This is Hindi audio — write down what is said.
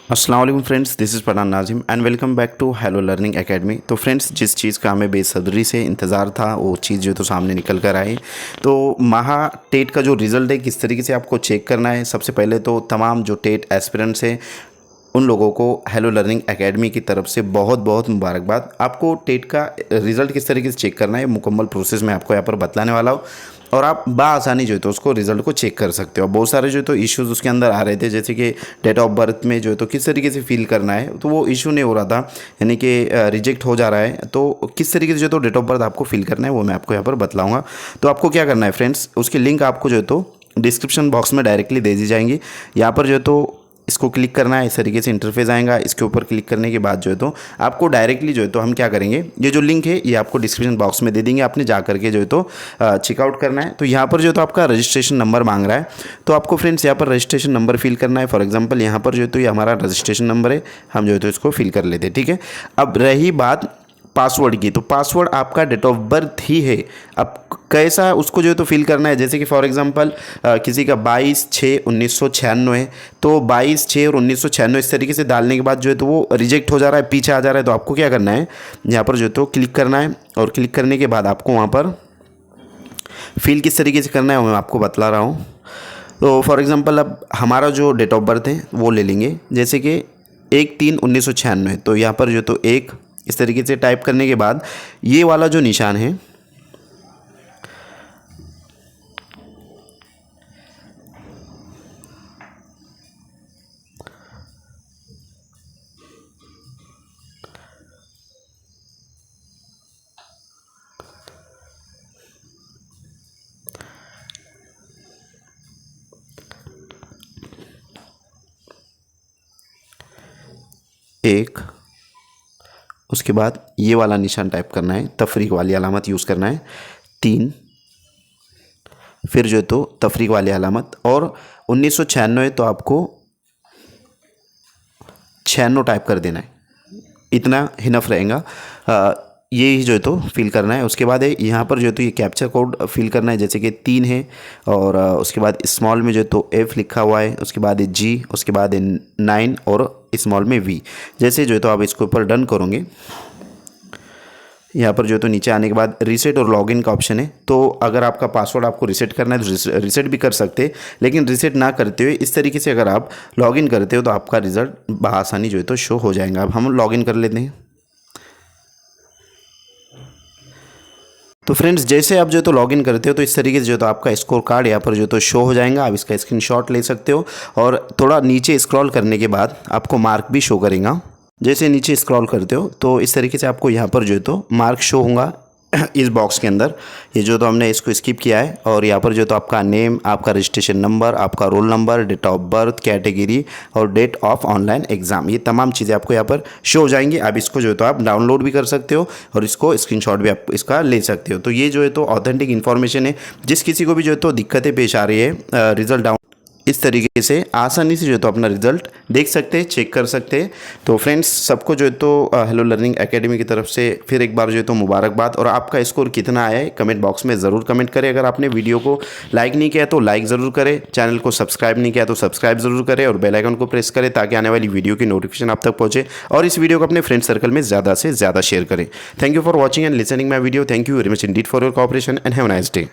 अस्सलाम वालेकुम friends, this is Pathan Nazim and welcome back to hello learning academy. तो फ्रेंड्स, जिस चीज़ का हमें बेसब्री से इंतज़ार था वो चीज़ जो तो सामने निकल कर आई। तो महा टेट का जो रिज़ल्ट है किस तरीके से आपको चेक करना है, सबसे पहले तो तमाम जो टेट एस्पिरेंट्स हैं उन लोगों को हेलो लर्निंग एकेडमी की तरफ से बहुत बहुत मुबारकबाद। आपको टेट का रिज़ल्ट किस तरीके से चेक करना है मुकम्मल प्रोसेस मैं आपको यहाँ पर बतलाने वाला हूँ और आप बाआसानी जो है तो उसको रिज़ल्ट को चेक कर सकते हो। बहुत सारे जो तो इश्यूज़ उसके अंदर आ रहे थे, जैसे कि डेट ऑफ बर्थ में जो है तो किस तरीके से फिल करना है, तो वो इशू नहीं हो रहा था, यानी कि रिजेक्ट हो जा रहा है। तो किस तरीके से जो तो डेट ऑफ बर्थ आपको फिल करना है वो मैं आपको यहाँ पर बतलाऊँगा। तो आपको क्या करना है फ्रेंड्स, उसकी लिंक आपको जो है तो डिस्क्रिप्शन बॉक्स में डायरेक्टली दे दी जाएंगी। यहाँ पर जो है तो इसको क्लिक करना है, इस तरीके से इंटरफेस आएगा। इसके ऊपर क्लिक करने के बाद जो है तो आपको डायरेक्टली जो है तो हम क्या करेंगे, ये जो लिंक है ये आपको डिस्क्रिप्शन बॉक्स में दे देंगे, आपने जा करके जो है तो चेकआउट करना है। तो यहाँ पर जो है तो आपका रजिस्ट्रेशन नंबर मांग रहा है, तो आपको फ्रेंड्स यहाँ पर रजिस्ट्रेशन नंबर फिल करना है। फॉर एग्जाम्पल यहाँ पर जो है तो ये हमारा रजिस्ट्रेशन नंबर है, हम जो है तो इसको फिल कर लेते हैं। ठीक है, अब रही बात पासवर्ड की, तो पासवर्ड आपका डेट ऑफ बर्थ ही है। अब कैसा उसको जो है तो फिल करना है, जैसे कि फॉर एग्जांपल किसी का 22/6/1996 है, तो 22/6 और 1996 इस तरीके से डालने के बाद जो है तो वो रिजेक्ट हो जा रहा है, पीछे आ जा रहा है। तो आपको क्या करना है, यहाँ पर जो है तो क्लिक करना है और क्लिक करने के बाद आपको वहाँ पर फिल किस तरीके से करना है वो मैं आपको बतला रहा हूँ। तो फॉर एग्ज़ाम्पल अब हमारा जो डेट ऑफ बर्थ है वो ले लेंगे, जैसे कि 1/3/1996, तो यहाँ पर जो तो एक इस तरीके से टाइप करने के बाद ये वाला जो निशान है एक, उसके बाद ये वाला निशान टाइप करना है, तफरीक वाली अलामत यूज़ करना है, 3, फिर जो है तो तफरीक वाली अलामत, और 1996 तो आपको 96 टाइप कर देना है, इतना हिनफ रहेगा। ये ही जो है तो फिल करना है। उसके बाद है यहाँ पर जो है तो ये कैप्चर कोड फिल करना है, जैसे कि 3 है, और उसके बाद स्मॉल में जो है तो F लिखा हुआ है, उसके बाद है G, उसके बाद है 9 और स्मॉल में V। जैसे जो है तो आप इसके ऊपर डन करोगे, यहाँ पर जो है तो नीचे आने के बाद रीसेट और लॉगिन का ऑप्शन है। तो अगर आपका पासवर्ड आपको रीसेट करना है तो रीसेट भी कर सकते हैं, लेकिन रीसेट ना करते हुए इस तरीके से अगर आप लॉगिन करते हो तो आपका रिज़ल्ट बआसानी जो है तो शो हो जाएगा। अब हम लॉगिन कर लेते हैं। तो फ्रेंड्स, जैसे आप जो तो लॉगिन करते हो तो इस तरीके से जो तो आपका स्कोर कार्ड यहाँ पर जो तो शो हो जाएगा। आप इसका स्क्रीनशॉट ले सकते हो और थोड़ा नीचे स्क्रॉल करने के बाद आपको मार्क भी शो करेगा। जैसे नीचे स्क्रॉल करते हो तो इस तरीके से आपको यहाँ पर जो है तो मार्क शो होगा इस बॉक्स के अंदर। ये जो तो हमने इसको स्किप किया है, और यहाँ पर जो तो आपका नेम, आपका रजिस्ट्रेशन नंबर, आपका roll number, date of birth, category और डेट ऑफ ऑनलाइन एग्ज़ाम, ये तमाम चीज़ें आपको यहाँ पर शो हो जाएंगी। अब इसको जो तो आप डाउनलोड भी कर सकते हो और इसको स्क्रीनशॉट भी आप इसका ले सकते हो। तो ये जो है तो ऑथेंटिक इन्फॉर्मेशन है। जिस किसी को भी जो है तो दिक्कतें पेश आ रही है रिज़ल्ट डाउन, इस तरीके से आसानी से जो है तो अपना रिज़ल्ट देख सकते हैं, चेक कर सकते हैं। तो फ्रेंड्स, सबको जो है तो हेलो लर्निंग एकेडमी की तरफ से फिर एक बार जो है तो मुबारकबाद। और आपका स्कोर कितना आया है कमेंट बॉक्स में ज़रूर कमेंट करें। अगर आपने वीडियो को लाइक नहीं किया तो लाइक ज़रूर करें, चैनल को सब्सक्राइब नहीं किया तो सब्सक्राइब ज़रूर करें और बेल आइकन को प्रेस करें ताकि आने वाली वीडियो की नोटिफिकेशन आप तक पहुँचे। और इस वीडियो को अपने फ्रेंड सर्कल में ज़्यादा से ज़्यादा शेयर करें। Thank you for watching and listening my video. Thank you very much Indeed for your cooperation and have a nice day.